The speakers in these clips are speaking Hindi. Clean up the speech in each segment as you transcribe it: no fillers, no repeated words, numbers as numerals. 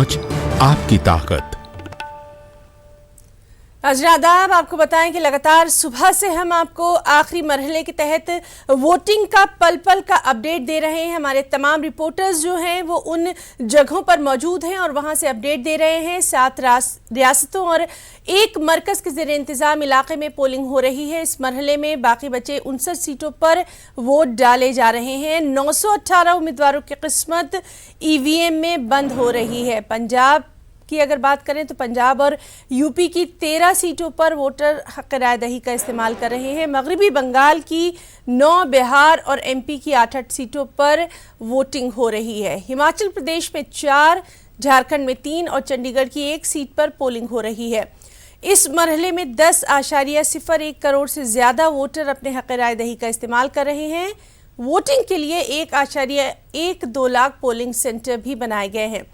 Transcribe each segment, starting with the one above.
पहुंच, आपकी ताकत। आदाब, आपको बताएं कि लगातार सुबह से हम आपको आखिरी मरहले के तहत वोटिंग का पल पल का अपडेट दे रहे हैं। हमारे तमाम रिपोर्टर्स जो हैं वो उन जगहों पर मौजूद हैं और वहां से अपडेट दे रहे हैं। 7 रियासतों और एक मरकज़ के ज़ेर इंतज़ाम इलाके में पोलिंग हो रही है। इस मरहले में बाकी बचे 59 सीटों पर वोट डाले जा रहे हैं। 918 उम्मीदवारों की किस्मत EVM में बंद हो रही है। पंजाब की अगर बात करें तो पंजाब और यूपी की 13 सीटों पर वोटर हक़ राय दही का इस्तेमाल कर रहे हैं। मगरबी बंगाल की 9, बिहार और MP की 8 सीटों पर वोटिंग हो रही है। हिमाचल प्रदेश में 4, झारखंड में 3 और चंडीगढ़ की 1 सीट पर पोलिंग हो रही है। इस मरहले में 10.01 करोड़ से ज़्यादा वोटर अपने हक़ राय दही का इस्तेमाल कर रहे हैं। वोटिंग के लिए 1.12 लाख पोलिंग सेंटर भी बनाए गए हैं।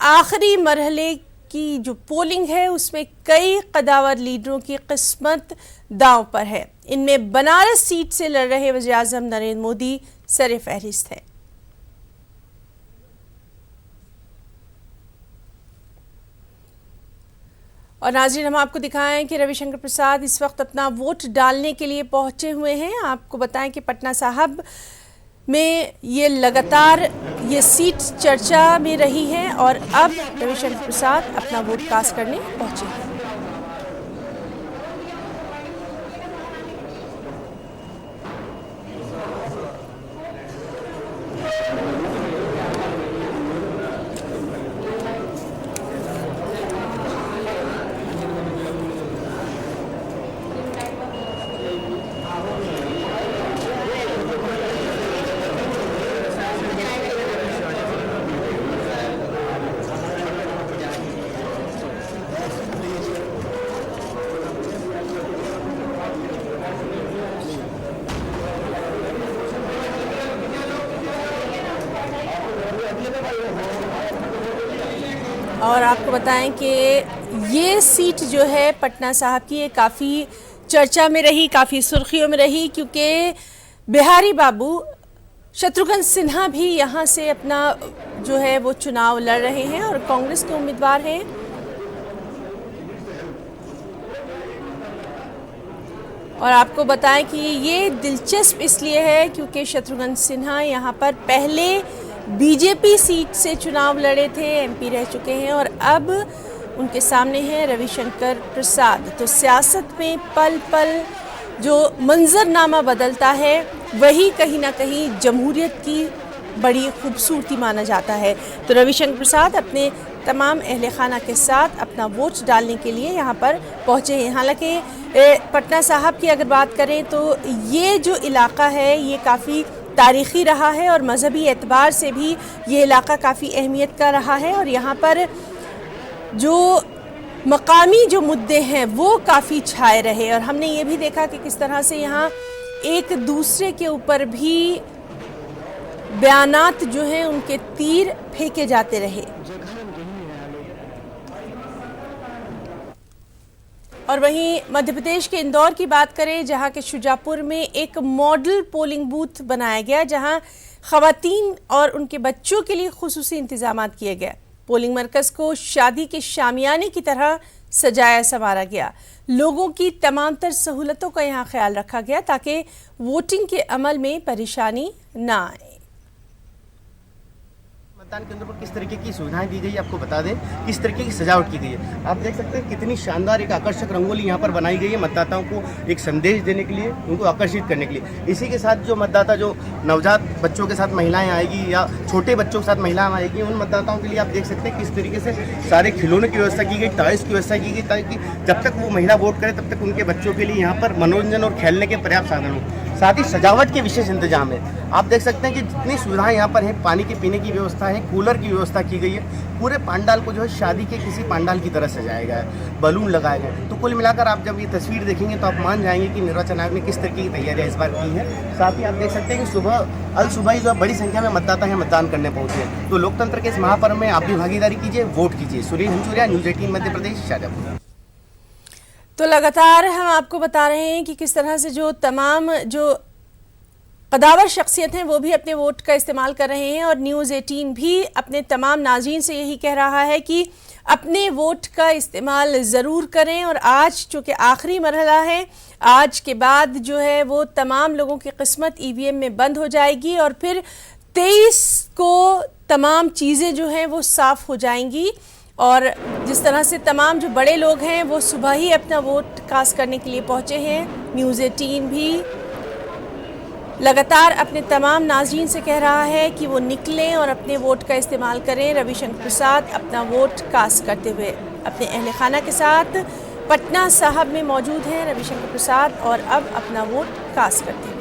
आखिरी मरहले की जो पोलिंग है उसमें कई कदावर लीडरों की किस्मत दांव पर है। इनमें बनारस सीट से लड़ रहे वज़ीर-ए-आज़म नरेंद्र मोदी सर फहरिस्त हैं। और नाज़रीन, हम आपको दिखाएं कि रविशंकर प्रसाद इस वक्त अपना वोट डालने के लिए पहुंचे हुए हैं। आपको बताएं कि पटना साहब में ये लगातार ये सीट चर्चा में रही है और अब रविशंकर प्रसाद अपना वोट कास्ट करने पहुंचे हैं। और आपको बताएं कि ये सीट जो है पटना साहब की, ये काफ़ी चर्चा में रही, काफ़ी सुर्खियों में रही, क्योंकि बिहारी बाबू शत्रुघ्न सिन्हा भी यहाँ से अपना जो है वो चुनाव लड़ रहे हैं और कांग्रेस के उम्मीदवार हैं। और आपको बताएं कि ये दिलचस्प इसलिए है क्योंकि शत्रुघ्न सिन्हा यहाँ पर पहले बीजेपी सीट से चुनाव लड़े थे, MP रह चुके हैं और अब उनके सामने है रविशंकर प्रसाद। तो सियासत में पल पल जो मंजरनामा बदलता है वही कहीं ना कहीं जमहूरियत की बड़ी खूबसूरती माना जाता है। तो रविशंकर प्रसाद अपने तमाम अहले खाना के साथ अपना वोट डालने के लिए यहाँ पर पहुँचे हैं। हालांकि पटना साहब की अगर बात करें तो ये जो इलाका है ये काफ़ी तारीख़ी रहा है और मजहबी एतबार से भी ये इलाका काफ़ी अहमियत का रहा है और यहाँ पर जो मकामी जो मुद्दे हैं वो काफ़ी छाए रहे और हमने ये भी देखा कि किस तरह से यहाँ एक दूसरे के ऊपर भी बयानात जो हैं उनके तीर फेंके जाते रहे। और वहीं मध्य प्रदेश के इंदौर की बात करें, जहां के शुजापुर में एक मॉडल पोलिंग बूथ बनाया गया, जहां खवातीन और उनके बच्चों के लिए खुसूसी इंतजाम किए गए। पोलिंग मरकज़ को शादी के शामियाने की तरह सजाया संवारा गया। लोगों की तमाम तर सहूलतों का यहाँ ख्याल रखा गया ताकि वोटिंग के अमल में परेशानी ना आए। मतदान केंद्र पर किस तरीके की सुविधाएं दी गई आपको बता दें, किस तरीके की सजावट की गई है। आप देख सकते हैं कितनी शानदार एक आकर्षक रंगोली यहाँ पर बनाई गई है मतदाताओं को एक संदेश देने के लिए, उनको आकर्षित करने के लिए। इसी के साथ जो मतदाता जो नवजात बच्चों के साथ महिलाएं आएगी या छोटे बच्चों के साथ महिलाएं आएगी, उन मतदाताओं के लिए आप देख सकते हैं किस तरीके से सारे खिलौने की व्यवस्था की गई, टॉयज़ की व्यवस्था की गई ताकि जब तक वो महिला वोट करे तब तक उनके बच्चों के लिए यहाँ पर मनोरंजन और खेलने के पर्याप्त साधन हो। साथ ही सजावट के विशेष इंतजाम है। आप देख सकते हैं कि जितनी सुविधाएं यहाँ पर हैं, पानी के पीने की व्यवस्था है, कूलर की व्यवस्था की गई है। पूरे पंडाल को जो है शादी के किसी पंडाल की तरह सजाया गया है, बलून लगाए गए। तो कुल मिलाकर आप जब ये तस्वीर देखेंगे तो आप मान जाएंगे कि निर्वाचन आयोग ने किस तरीके की तैयारियां इस बार की है। साथ ही आप देख सकते हैं कि सुबह ही जो बड़ी संख्या में मतदाता हैं मतदान करने पहुंचे हैं। तो लोकतंत्र के इस महापर्व में आप भी भागीदारी कीजिए, वोट कीजिए। सुनील हंचूरिया, न्यूज़ 18 मध्य प्रदेश, शाजापुर। तो लगातार हम आपको बता रहे हैं कि किस तरह से जो तमाम जो कदावर शख्सियत हैं वो भी अपने वोट का इस्तेमाल कर रहे हैं और न्यूज़ 18 भी अपने तमाम नाज़रीन से यही कह रहा है कि अपने वोट का इस्तेमाल ज़रूर करें। और आज चूँकि आखिरी मरहला है, आज के बाद जो है वो तमाम लोगों की किस्मत ईवीएम में बंद हो जाएगी और फिर 23 को तमाम चीज़ें जो हैं वो साफ़ हो जाएंगी। और जिस तरह से तमाम जो बड़े लोग हैं वो सुबह ही अपना वोट कास्ट करने के लिए पहुँचे हैं। न्यूज़ 18 भी लगातार अपने तमाम नाज़रीन से कह रहा है कि वो निकलें और अपने वोट का इस्तेमाल करें। रविशंकर प्रसाद अपना वोट कास्ट करते हुए अपने अहल खाना के साथ पटना साहब में मौजूद हैं रविशंकर प्रसाद, और अब अपना वोट कास्ट करते हुए।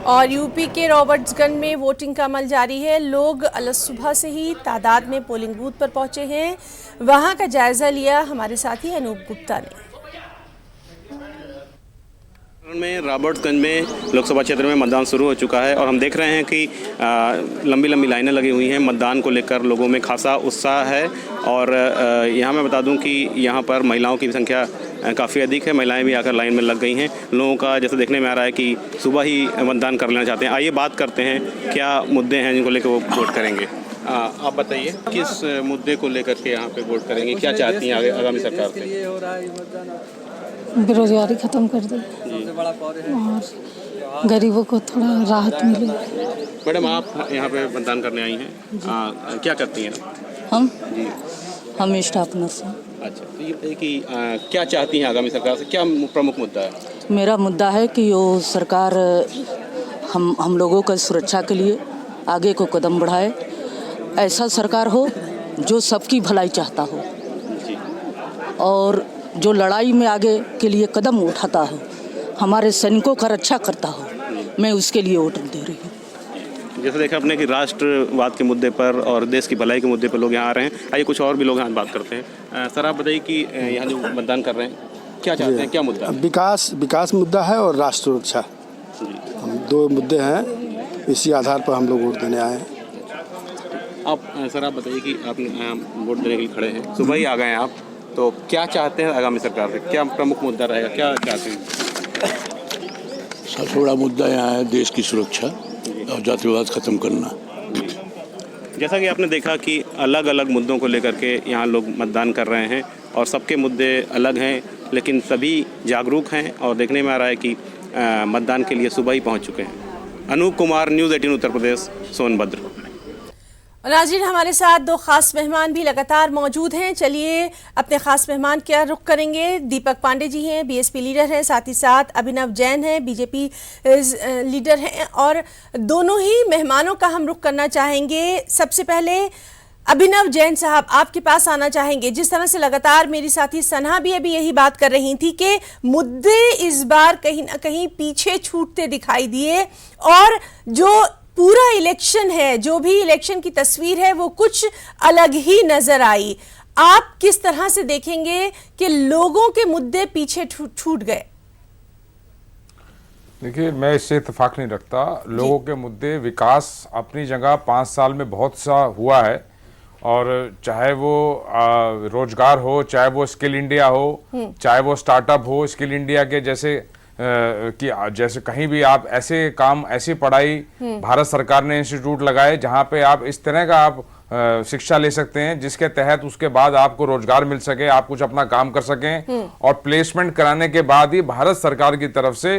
और यूपी के रॉबर्ट्सगंज में वोटिंग का अमल जारी है। लोग सुबह से ही तादाद में पोलिंग बूथ पर पहुंचे हैं। वहां का जायजा लिया हमारे साथी अनूप गुप्ता ने। में रॉबर्ट्सगंज में लोकसभा क्षेत्र में मतदान शुरू हो चुका है और हम देख रहे हैं कि लंबी लंबी लाइनें लगी हुई हैं। मतदान को लेकर लोगों में खासा उत्साह है और यहाँ मैं बता दूं कि यहाँ पर महिलाओं की संख्या काफ़ी अधिक है। महिलाएं भी आकर लाइन में लग गई हैं। लोगों का जैसे देखने में आ रहा है कि सुबह ही मतदान कर लेना चाहते हैं। आइए बात करते हैं क्या मुद्दे हैं जिनको लेकर वो वोट करेंगे। आप बताइए किस मुद्दे को लेकर के यहाँ पे वोट करेंगे, क्या चाहती हैं आगामी सरकार से? बेरोजगारी खत्म कर दे और गरीबों को थोड़ा राहत मिले। मैडम आप यहाँ पे मतदान करने आई हैं, क्या करती हैं हम स्टाफ नर्स हैं। अच्छा, तो ये बताइए कि क्या चाहती हैं आगामी सरकार से, क्या प्रमुख मुद्दा है? मेरा मुद्दा है कि वो सरकार हम लोगों का सुरक्षा के लिए आगे को कदम बढ़ाए। ऐसा सरकार हो जो सबकी भलाई चाहता हो और जो लड़ाई में आगे के लिए कदम उठाता हो, हमारे सैनिकों का रक्षा करता हो। मैं उसके लिए वोट दे रही हूँ। जैसे देखा आपने कि राष्ट्रवाद के मुद्दे पर और देश की भलाई के मुद्दे पर लोग यहाँ आ रहे हैं। आइए कुछ और भी लोग यहाँ बात करते हैं। सर आप बताइए कि यहाँ जो मतदान कर रहे हैं क्या चाहते हैं, क्या मुद्दा? विकास मुद्दा है और राष्ट्र सुरक्षा, दो मुद्दे हैं। इसी आधार पर हम लोग वोट देने आए हैं। सर आप बताइए कि आप वोट देने के लिए खड़े हैं, सुबह ही आ गए हैं आप, तो क्या चाहते हैं आगामी सरकार से, क्या प्रमुख मुद्दा रहेगा, क्या चाहते हैं? सबसे बड़ा मुद्दा यहाँ है देश की सुरक्षा और जातिवाद खत्म करना। जैसा कि आपने देखा कि अलग अलग मुद्दों को लेकर के यहाँ लोग मतदान कर रहे हैं और सबके मुद्दे अलग हैं, लेकिन सभी जागरूक हैं और देखने में आ रहा है कि मतदान के लिए सुबह ही पहुँच चुके हैं। अनूप कुमार, न्यूज़ 18 उत्तर प्रदेश, सोनभद्र। नाज़रीन हमारे साथ दो खास मेहमान भी लगातार मौजूद हैं। चलिए अपने खास मेहमान क्या रुख करेंगे। दीपक पांडे जी हैं, बीएसपी लीडर हैं, साथ ही साथ अभिनव जैन हैं, बीजेपी लीडर हैं, और दोनों ही मेहमानों का हम रुख करना चाहेंगे। सबसे पहले अभिनव जैन साहब आपके पास आना चाहेंगे। जिस तरह से लगातार मेरी साथी सन्हा भी अभी यही बात कर रही थी कि मुद्दे इस बार कहीं ना कहीं पीछे छूटते दिखाई दिए और जो पूरा इलेक्शन है, जो भी इलेक्शन की तस्वीर है वो कुछ अलग ही नजर आई। आप किस तरह से देखेंगे कि लोगों के मुद्दे पीछे छूट गए? देखिए, मैं इससे इत्तेफाक नहीं रखता। लोगों के मुद्दे, विकास अपनी जगह 5 साल में बहुत सा हुआ है, और चाहे वो रोजगार हो, चाहे वो स्किल इंडिया हो, चाहे वो स्टार्टअप हो, स्किल इंडिया के जैसे कि जैसे कहीं भी आप ऐसे काम, ऐसी पढ़ाई भारत सरकार ने इंस्टीट्यूट लगाए जहां पे आप इस तरह का आप शिक्षा ले सकते हैं जिसके तहत उसके बाद आपको रोजगार मिल सके, आप कुछ अपना काम कर सकें, और प्लेसमेंट कराने के बाद ही भारत सरकार की तरफ से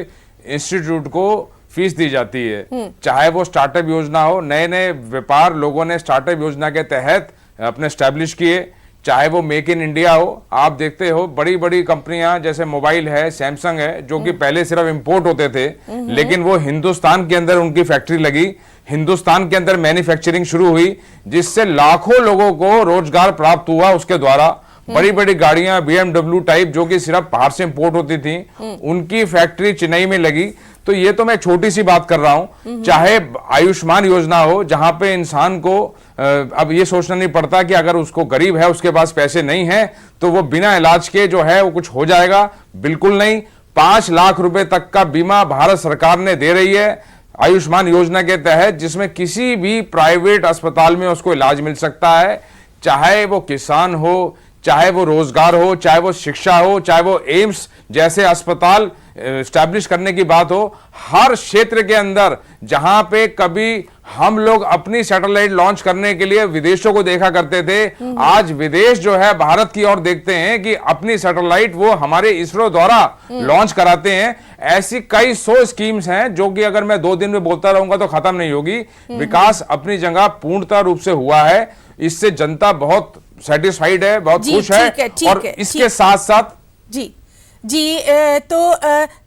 इंस्टीट्यूट को फीस दी जाती है। चाहे वो स्टार्टअप योजना हो, नए नए व्यापार लोगों ने स्टार्टअप योजना के तहत अपने स्टैब्लिश किए, चाहे वो मेक इन इंडिया हो। आप देखते हो बड़ी बड़ी कंपनियां जैसे मोबाइल है, सैमसंग है, जो कि पहले सिर्फ इंपोर्ट होते थे, लेकिन वो हिंदुस्तान के अंदर उनकी फैक्ट्री लगी, हिंदुस्तान के अंदर मैन्युफैक्चरिंग शुरू हुई, जिससे लाखों लोगों को रोजगार प्राप्त हुआ। उसके द्वारा बड़ी बड़ी गाड़ियां BMW टाइप जो कि सिर्फ बाहर से इंपोर्ट होती थी, उनकी फैक्ट्री चेन्नई में लगी। तो ये तो मैं छोटी सी बात कर रहा हूं। चाहे आयुष्मान योजना हो, जहां पे इंसान को अब ये सोचना नहीं पड़ता कि अगर उसको गरीब है, उसके पास पैसे नहीं है, तो वो बिना इलाज के जो है वो कुछ हो जाएगा। बिल्कुल नहीं। 5 लाख रुपए तक का बीमा भारत सरकार ने दे रही है आयुष्मान योजना के तहत, जिसमें किसी भी प्राइवेट अस्पताल में उसको इलाज मिल सकता है। चाहे वो किसान हो, चाहे वो रोजगार हो, चाहे वो शिक्षा हो, चाहे वो एम्स जैसे अस्पताल स्टैब्लिश करने की बात हो, हर क्षेत्र के अंदर जहां पे कभी हम लोग अपनी सैटेलाइट लॉन्च करने के लिए विदेशों को देखा करते थे, आज विदेश जो है भारत की ओर देखते हैं कि अपनी सैटेलाइट वो हमारे इसरो द्वारा लॉन्च कराते हैं। ऐसी कई 100 स्कीम्स हैं जो कि अगर मैं 2 दिन में बोलता रहूंगा तो खत्म नहीं होगी। विकास अपनी जगह पूर्णतः रूप से हुआ है, इससे जनता बहुत सेटिस्फाइड है, बहुत खुश है। और इसके साथ साथ जी तो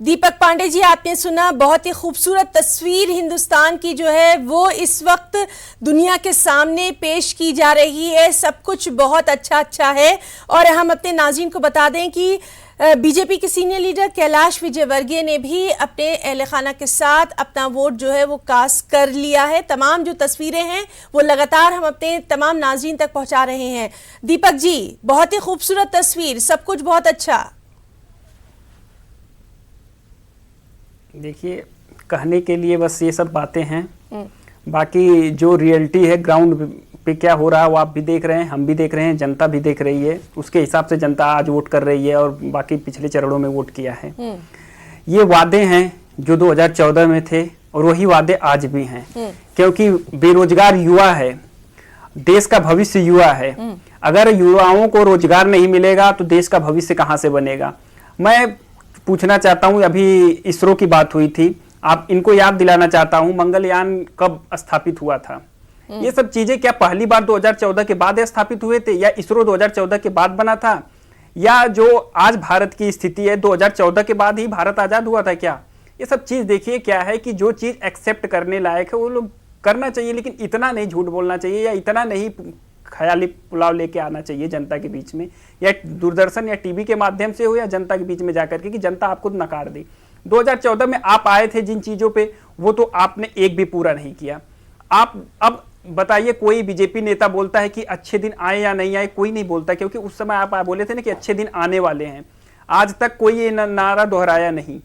दीपक पांडे जी, आपने सुना, बहुत ही खूबसूरत तस्वीर हिंदुस्तान की जो है वो इस वक्त दुनिया के सामने पेश की जा रही है। सब कुछ बहुत अच्छा है। और हम अपने नाज़रीन को बता दें कि बीजेपी के सीनियर लीडर कैलाश विजयवर्गीय ने भी अपने अहले खाना के साथ अपना वोट जो है वो कास्ट कर लिया है। तमाम जो तस्वीरें हैं वो लगातार हम अपने तमाम नाज़रीन तक पहुंचा रहे हैं। दीपक जी, बहुत ही खूबसूरत तस्वीर, सब कुछ बहुत अच्छा। देखिए, कहने के लिए बस ये सब बातें हैं, बाकी जो रियलिटी है ग्राउंड पे क्या हो रहा है वो आप भी देख रहे हैं, हम भी देख रहे हैं, जनता भी देख रही है। उसके हिसाब से जनता आज वोट कर रही है और बाकी पिछले चरणों में वोट किया है। ये वादे हैं जो 2014 में थे और वही वादे आज भी हैं, क्योंकि बेरोजगार युवा है, देश का भविष्य युवा है। अगर युवाओं को रोजगार नहीं मिलेगा तो देश का भविष्य कहाँ से बनेगा। मैं पूछना चाहता हूं, अभी इसरो की बात हुई थी, आप इनको याद दिलाना चाहता हूं, मंगलयान कब स्थापित हुआ था। ये सब चीजें क्या पहली बार 2014 के बाद स्थापित हुए थे, या इसरो 2014 के बाद बना था, या जो आज भारत की स्थिति है 2014 के बाद ही भारत आजाद हुआ था क्या। ये सब चीज देखिए क्या है कि जो चीज एक्सेप्ट करने लायक है वो लोग करना चाहिए, लेकिन इतना नहीं झूठ बोलना चाहिए, या इतना नहीं ख्याली पुलाव लेके आना चाहिए जनता के बीच में, या दूरदर्शन या टीवी के माध्यम से हो या जनता के बीच में जाकर के, कि जनता आपको नकार दे। 2014 में आप आए थे जिन चीजों पे, वो तो आपने एक भी पूरा नहीं किया। आप अब बताइए, कोई बीजेपी नेता बोलता है कि अच्छे दिन आए या नहीं आए, कोई नहीं बोलता, क्योंकि उस समय आप बोले थे ना कि अच्छे दिन आने वाले हैं। आज तक कोई ये नारा दोहराया नहीं।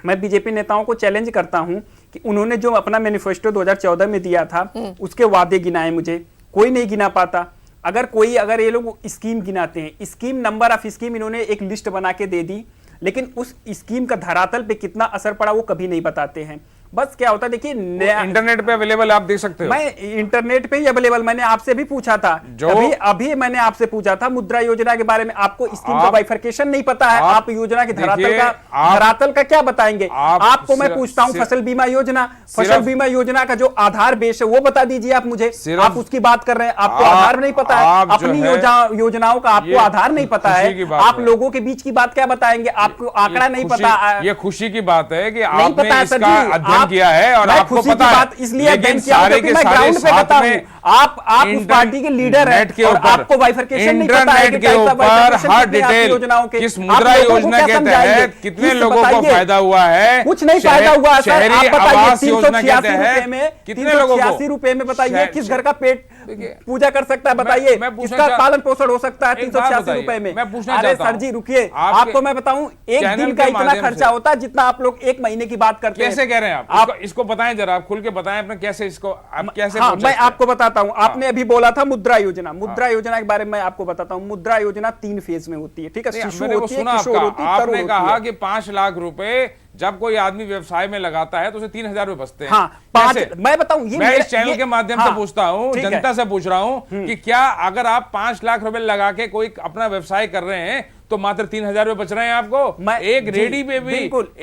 मैं बीजेपी नेताओं को चैलेंज करता हूं कि उन्होंने जो अपना मैनिफेस्टो 2014 में दिया था उसके वादे गिनाए, मुझे कोई नहीं गिना पाता। अगर ये लोग स्कीम गिनाते हैं, स्कीम नंबर ऑफ स्कीम इन्होंने एक लिस्ट बना के दे दी, लेकिन उस स्कीम का धरातल पे कितना असर पड़ा वो कभी नहीं बताते हैं। बस क्या होता है, देखिए इंटरनेट पे अवेलेबल आप देख सकते हो। मैं इंटरनेट पे ही अवेलेबल, मैंने आपसे भी पूछा था, अभी मैंने आपसे पूछा था मुद्रा योजना के बारे में, आपको स्कीम का बाइफरकेशन नहीं पता है। आप योजना के धरातल का क्या बताएंगे। आपको मैं पूछता हूँ फसल बीमा योजना का जो आधार बेस है वो बता दीजिए आप मुझे। आप उसकी बात कर रहे हैं, आपको आधार नहीं पता है, अपनी योजनाओं का आपको आधार नहीं पता है। आप लोगों के बीच की बात क्या बताएंगे, आपको आंकड़ा नहीं पता। ये खुशी की बात है कि आपने इसका अध्ययन किया है और आपको पता है, इसलिए सारे के सारे साथ में आप उस पार्टी के लीडर हैं और आपको बाइफरकेशन नहीं पता है कि के ऊपर हर डिटेल किस मुद्रा योजना के तहत कितने लोगों को फायदा हुआ है, कुछ नहीं फायदा हुआ। शहरी आवास योजना के तहत कितने लोगों को, 386 रुपए में बताइए किस घर का पेट पूजा कर सकता है, बताइए किसका पालन पोषण हो सकता है 386 रुपए में। अरे सर जी रुकिए, आपको मैं बताऊं, एक दिन का इतना खर्चा होता है जितना आप लोग एक महीने की बात करते हैं। कैसे कह रहे हैं आप इसको बताएं जरा, आप खुल के बताएं अपने कैसे इसको आप कैसे। हाँ, मैं आपको बताता हूं, आपने अभी बोला था मुद्रा योजना, मुद्रा योजना के बारे में मैं आपको बताता हूं। मुद्रा योजना 3 फेज में होती है, ठीक है। शिशु होती है, किशोर होती है, आपने कहा कि 5 लाख रुपए जब कोई आदमी व्यवसाय में लगाता है तो उसे 3,000 रुपए बचते हैं। मैं बताऊं, ये मैं इस चैनल के माध्यम से पूछता हूं, जनता से पूछ रहा हूं कि क्या अगर आप 5 लाख रुपए लगा के कोई अपना व्यवसाय कर रहे हैं तो मात्र 3,000 रुपए बच रहे हैं आपको। एक रेडी पे भी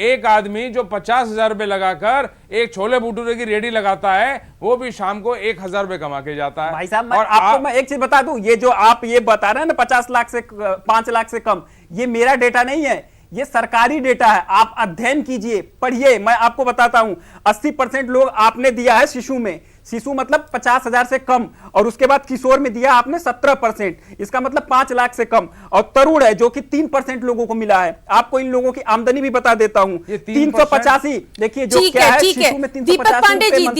एक आदमी जो 50,000 रुपए लगाकर एक छोले भटूरे की रेडी लगाता है वो भी शाम को 1,000 रुपए कमा के जाता है। भाई साहब, और आपको मैं एक चीज बता दूं, ये जो आप ये बता रहे हैं ना 50 लाख से 5 लाख से कम, ये मेरा डेटा नहीं है, ये सरकारी डेटा है। आप अध्ययन कीजिए, पढ़िए। मैं आपको बताता हूं 80% लोग आपने दिया है शिशु में, शिशु मतलब 50,000 से कम, और उसके बाद किशोर में दिया आपने 17%, इसका मतलब 5 लाख से कम, और तरुण है जो कि 3% लोगों को मिला है। आपको इन लोगों की आमदनी भी बता देता हूं, 385। देखिए जो क्या है शिशु में 385।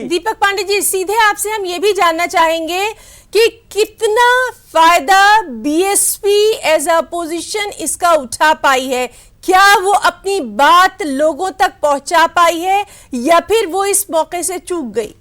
दीपक पांडे जी, सीधे आपसे हम ये भी जानना चाहेंगे कि कितना फायदा बीएसपी एज अपोजिशन इसका उठा पाई है। क्या वो अपनी बात लोगों तक पहुंचा पाई है या फिर वो इस मौके से चूक गई?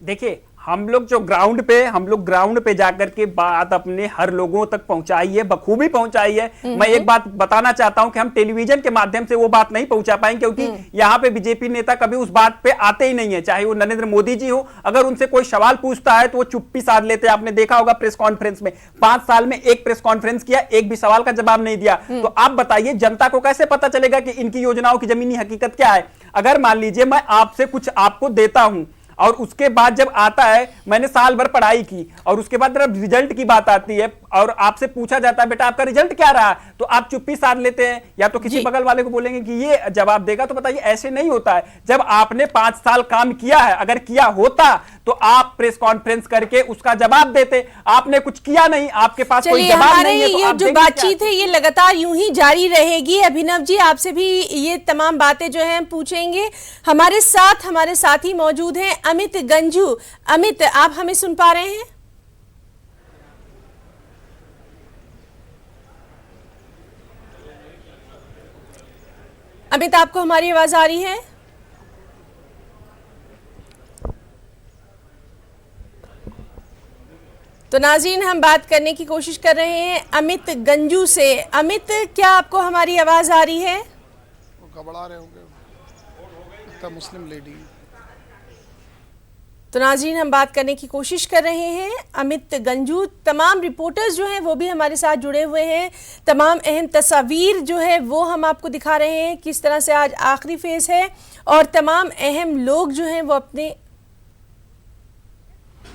देखिए, हम लोग ग्राउंड पे जाकर के बात अपने हर लोगों तक पहुंचाई है, बखूबी पहुंचाई है। मैं एक बात बताना चाहता हूं कि हम टेलीविजन के माध्यम से वो बात नहीं पहुंचा पाएंगे, क्योंकि यहाँ पे बीजेपी नेता कभी उस बात पे आते ही नहीं है। चाहे वो नरेंद्र मोदी जी हो, अगर उनसे कोई सवाल पूछता है तो वो चुप्पी साध लेते हैं। आपने देखा होगा प्रेस कॉन्फ्रेंस में 5 साल में एक प्रेस कॉन्फ्रेंस किया, एक भी सवाल का जवाब नहीं दिया। तो आप बताइए जनता को कैसे पता चलेगा कि इनकी योजनाओं की जमीनी हकीकत क्या है? अगर मान लीजिए मैं आपसे कुछ आपको देता हूं और उसके बाद जब आता है, मैंने साल भर पढ़ाई की और उसके बाद जब रिजल्ट की बात आती है और आपसे पूछा जाता है बेटा आपका रिजल्ट क्या रहा, तो आप चुप्पी साध लेते हैं या तो किसी बगल वाले को बोलेंगे कि ये जवाब देगा। तो बताइए ऐसे नहीं होता है। जब आपने 5 साल काम किया है, अगर किया होता तो आप प्रेस कॉन्फ्रेंस करके उसका जवाब देते। आपने कुछ किया नहीं, आपके पास कोई जवाब नहीं है, तो ये जो बातचीत है ये लगातार यूं ही जारी रहेगी। अभिनव जी, आपसे भी ये तमाम बातें जो हैं पूछेंगे। हमारे साथी मौजूद हैं अमित गंजू। अमित, आप हमें सुन पा रहे हैं? अमित, आपको हमारी आवाज आ रही है? तो नाज़रीन, हम बात करने की कोशिश कर रहे हैं अमित गंजू से। अमित, क्या आपको हमारी आवाज आ रही है? वो घबरा रहे होंगे, मुस्लिम लेडी। तो नाज़रीन, हम बात करने की कोशिश कर रहे हैं अमित गंजू। तमाम रिपोर्टर्स जो हैं वो भी हमारे साथ जुड़े हुए हैं। तमाम अहम तस्वीर जो है वो हम आपको दिखा रहे हैं, किस तरह से आज आखिरी फेज है और तमाम अहम लोग जो हैं वो अपने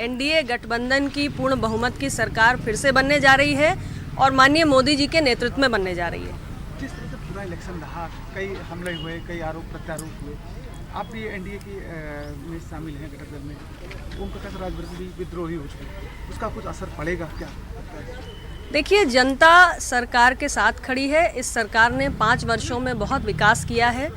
एनडीए गठबंधन की पूर्ण बहुमत की सरकार फिर से बनने जा रही है और माननीय मोदी जी के नेतृत्व में बनने जा रही है। जिस तरह से पूरा इलेक्शन रहा, कई हमले हुए, कई आरोप प्रत्यारोप हुए, आप भी एनडीए की में शामिल हैं गठबंधन में। ओम प्रकाश राजभर भी विद्रोही हो चुके, उसका कुछ असर पड़ेगा क्या? देखिए, जनता सरकार के साथ खड़ी है। इस सरकार ने 5 वर्षों में बहुत विकास किया है।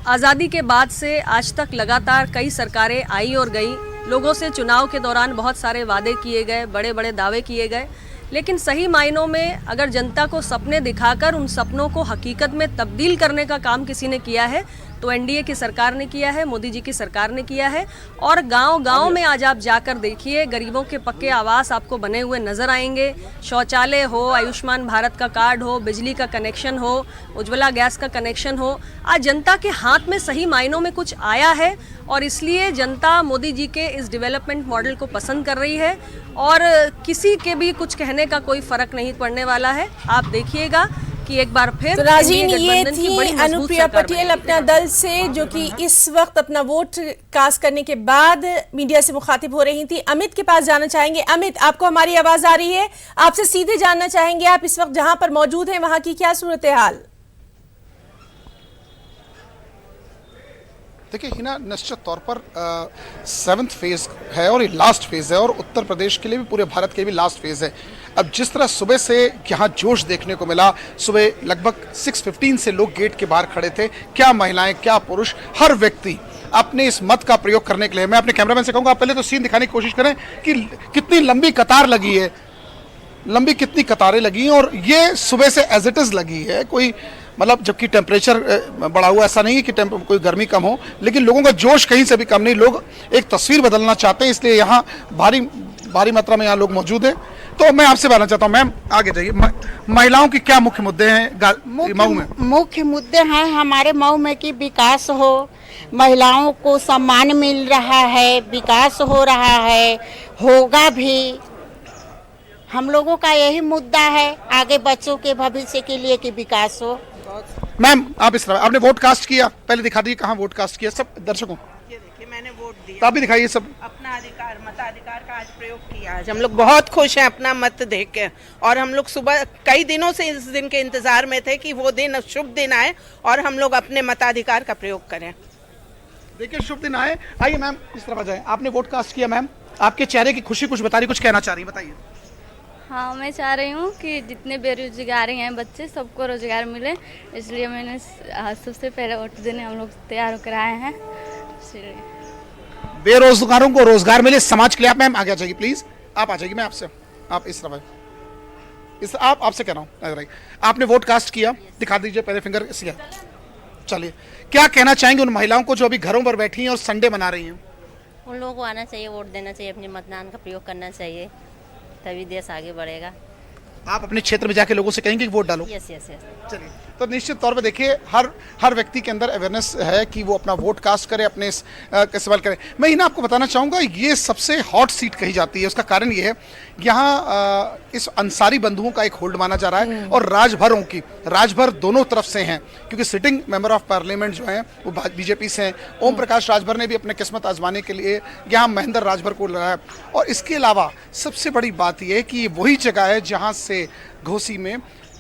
आज़ादी के बाद से आज तक लगातार कई सरकारें आई और गई। लोगों से चुनाव के दौरान बहुत सारे वादे किए गए, बड़े बड़े दावे किए गए, लेकिन सही मायनों में अगर जनता को सपने दिखाकर उन सपनों को हकीकत में तब्दील करने का काम किसी ने किया है तो एनडीए की सरकार ने किया है, मोदी जी की सरकार ने किया है। और गांव-गांव में आज आप जाकर देखिए, गरीबों के पक्के आवास आपको बने हुए नजर आएंगे। शौचालय हो, आयुष्मान भारत का कार्ड हो, बिजली का कनेक्शन हो, उज्ज्वला गैस का कनेक्शन हो, आज जनता के हाथ में सही मायनों में कुछ आया है और इसलिए जनता मोदी जी के इस डेवलपमेंट मॉडल को पसंद कर रही है और किसी के भी कुछ कहने का कोई फर्क नहीं पड़ने वाला है। आप देखिएगा कि एक बार फिर। तो नाज़रीन, ये थी अनुप्रिया पटेल अपना दल से, जो कि इस वक्त अपना वोट कास्ट करने के बाद मीडिया से मुखातिब हो रही थी। अमित के पास जाना चाहेंगे। अमित, आपको हमारी आवाज आ रही है? आपसे सीधे जानना चाहेंगे, आप इस वक्त जहां पर मौजूद हैं वहां की क्या सूरत हाल? देखिए हिना, निश्चित तौर पर 7th फेज है और ये लास्ट फेज है और उत्तर प्रदेश के लिए भी, पूरे भारत के लिए भी लास्ट फेज है। अब जिस तरह सुबह से यहाँ जोश देखने को मिला, सुबह लगभग 6:15 से लोग गेट के बाहर खड़े थे। क्या महिलाएं, क्या पुरुष, हर व्यक्ति अपने इस मत का प्रयोग करने के लिए। मैं अपने कैमरामैन से कहूँगा, आप पहले तो सीन दिखाने की कोशिश करें कि कितनी लंबी कतार लगी है, कितनी कतारें लगी हैं और ये सुबह से एज इट इज़ लगी है। कोई मतलब, जबकि टेम्परेचर बढ़ा हुआ, ऐसा नहीं है कि कोई गर्मी कम हो, लेकिन लोगों का जोश कहीं से भी कम नहीं। लोग एक तस्वीर बदलना चाहते हैं, इसलिए यहाँ भारी मात्रा में यहाँ लोग मौजूद हैं। तो मैं आपसे बताना चाहता हूँ, मैम आगे जाइए। महिलाओं की क्या मुख्य मुद्दे हैं मऊ में? मुख्य मुद्दे हैं हमारे मऊ में कि विकास हो, महिलाओं को सम्मान मिल रहा है, विकास हो रहा है, होगा भी। हम लोगों का यही मुद्दा है आगे बच्चों के भविष्य के लिए कि विकास हो। मैम, आप इस तरह, आपने वोट कास्ट किया, पहले दिखा दीजिए कहाँ वोट कास्ट किया सब दर्शकों। ये देखिए, मैंने वोट दिया। तो आप भी दिखाइए सब। अपना अधिकार, मताधिकार का आज प्रयोग किया। आज हम लोग बहुत खुश हैं अपना मत देख के और हम लोग सुबह कई दिनों से इस दिन के इंतजार में थे कि वो दिन, शुभ दिन आए और हम लोग अपने मताधिकार का प्रयोग करें। देखिए, शुभ दिन आए। आइए मैम, इस तरफ आ जाए। आपने वोट कास्ट किया मैम, आपके चेहरे की खुशी कुछ बता रही, कुछ कहना चाह रही है, बताइए। हाँ, मैं चाह रही हूँ कि जितने बेरोजगार हैं बच्चे, सबको रोजगार मिले, इसलिए मैंने सबसे पहले वोट देने हम लोग तैयार होकर आए हैं। बेरोजगारों को रोजगार मिले, समाज के लिए। आप मैम आगे आ जाइए प्लीज, आप आ जाइए। मैं आपसे, आप इस तरफ आपसे कह रहा हूँ, आपने वोट कास्ट किया, दिखा दीजिए पहले फिंगर इसलिए। चलिए, क्या कहना चाहेंगे उन महिलाओं को जो अभी घरों पर बैठी हैं और संडे मना रही हैं? उन लोगों को आना चाहिए, वोट देना चाहिए, अपने मतदान का प्रयोग करना चाहिए, तभी देश आगे बढ़ेगा। आप अपने क्षेत्र में जाके लोगों से कहेंगे कि वोट डालो? Yes yes yes. चलिए, तो निश्चित तौर पे देखिए हर व्यक्ति के अंदर अवेयरनेस है कि वो अपना वोट कास्ट करे, अपने इस्तेमाल करे। मैं इन्हें आपको बताना चाहूँगा, ये सबसे हॉट सीट कही जाती है। उसका कारण ये है, यहाँ इस अंसारी बंधुओं का एक होल्ड माना जा रहा है और राजभर दोनों तरफ से हैं, क्योंकि सिटिंग मेंबर ऑफ पार्लियामेंट जो हैं वो बीजेपी से हैं। ओम प्रकाश राजभर ने भी अपने किस्मत आजमाने के लिए यहाँ महेंद्र राजभर को लगाया। और इसके अलावा सबसे बड़ी बात यह है कि ये वही जगह है जहाँ से घोसी में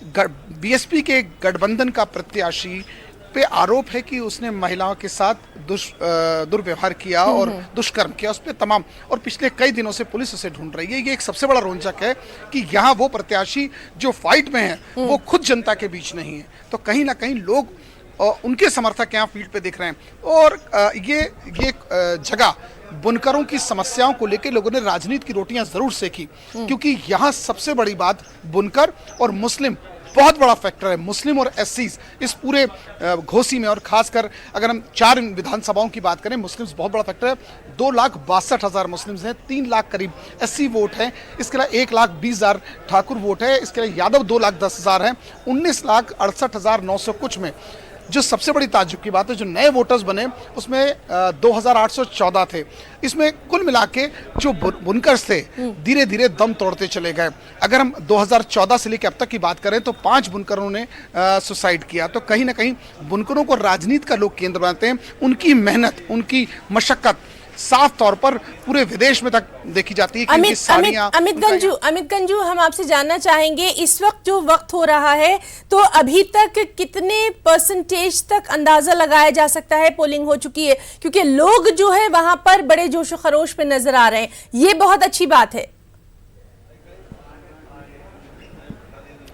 बीएसपी के गठबंधन का प्रत्याशी पे आरोप है कि उसने महिलाओं के साथ दुर्व्यवहार किया और दुष्कर्म किया उस पे तमाम, और पिछले कई दिनों से पुलिस उसे ढूंढ रही है। ये एक सबसे बड़ा रोचक है कि यहाँ वो प्रत्याशी जो फाइट में है वो खुद जनता के बीच नहीं है, तो कहीं ना कहीं लोग उनके समर्थक यहाँ फील्ड पे दिख रहे हैं। और ये जगह बुनकरों की समस्याओं को लेकर लोगों ने राजनीति की रोटियां जरूर सेकी, क्योंकि यहाँ सबसे बड़ी बात बुनकर और मुस्लिम बहुत बड़ा फैक्टर है। मुस्लिम और एससीज इस पूरे घोसी में, और खासकर अगर हम 4 विधानसभाओं की बात करें, मुस्लिम्स बहुत बड़ा फैक्टर है। 2,62,000 मुस्लिम्स हैं, 3 लाख करीब एससी वोट हैं, इसके अलावा 1,20,000 ठाकुर वोट है, इसके अलावा यादव 2,10,000 हैं, 19,68,900 कुछ में। जो सबसे बड़ी ताज्जुब की बात है, जो नए वोटर्स बने उसमें 2,814 थे। इसमें कुल मिला के जो बुनकर्स थे धीरे धीरे दम तोड़ते चले गए। अगर हम 2014 से लेकर अब तक की बात करें तो 5 बुनकरों ने सुसाइड किया। तो कहीं ना कहीं बुनकरों को राजनीति का लोग केंद्र बनाते हैं। उनकी मेहनत, उनकी मशक्कत साफ तौर पर पूरे विदेश में तक देखी जाती है। अमित गंजू, हम आपसे जानना चाहेंगे, इस वक्त जो वक्त हो रहा है तो अभी तक कितने परसेंटेज तक अंदाजा लगाया जा सकता है पोलिंग हो चुकी है? क्योंकि लोग जो है वहां पर बड़े जोश खरोश पे नजर आ रहे हैं, ये बहुत अच्छी बात है।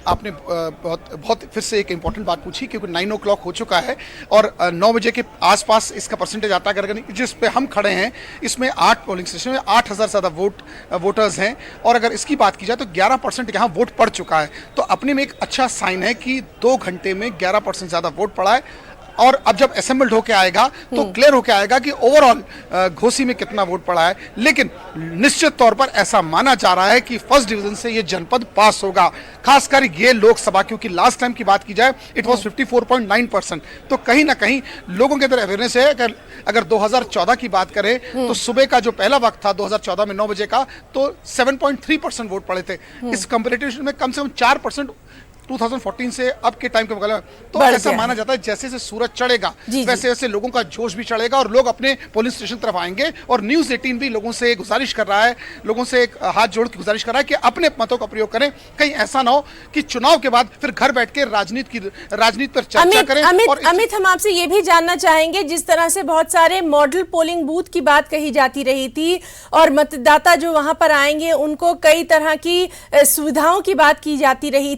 आपने बहुत फिर से एक इम्पॉर्टेंट बात पूछी, क्योंकि 9 o'clock हो चुका है और 9 बजे के आसपास इसका परसेंटेज आता है। अगर जिस पे हम खड़े हैं इसमें 8 पोलिंग स्टेशन में 8,000 से ज़्यादा वोटर्स हैं, और अगर इसकी बात की जाए तो 11% यहाँ वोट पड़ चुका है। तो अपने में एक अच्छा साइन है कि 2 घंटे में 11% ज़्यादा वोट पड़ा है। और अब जब असेंबल्ड होके आएगा तो क्लियर होके आएगा कि ओवरऑल घोसी में कितना वोट पड़ा है। लेकिन निश्चित तौर पर ऐसा माना जा रहा है कि फर्स्ट डिवीजन से ये जनपद पास होगा, खासकर ये लोकसभा, क्योंकि लास्ट टाइम की बात की जाए इट वाज 54.9%। तो कहीं ना कहीं लोगों के अंदर अवेयरनेस है। अगर 2014 की बात करें तो सुबह का जो पहला वक्त था 2014 में 9 बजे का, तो 7.3% वोट पड़े थे। इस कंपैरिटिव में कम से कम 4% 2014 से अब के टाइम के मुकाबले। तो ऐसा माना जाता है जैसे जैसे सूरज चढ़ेगा वैसे वैसे लोगों का जोश भी चढ़ेगा और लोग अपने पोलिंग स्टेशन तरफ आएंगे। और न्यूज़ 18 भी लोगों से गुजारिश कर रहा है, लोगों से एक हाथ जोड़ के गुजारिश कर रहा है कि अपने मतों का प्रयोग करें। कहीं ऐसा ना हो कि चुनाव के बाद फिर घर बैठ के राजनीति पर चर्चा करें। अमित, हम आपसे ये भी जानना चाहेंगे, जिस तरह से बहुत सारे मॉडल पोलिंग बूथ की बात कही जाती रही थी और मतदाता जो वहां पर आएंगे उनको कई तरह की सुविधाओं की बात की जाती रही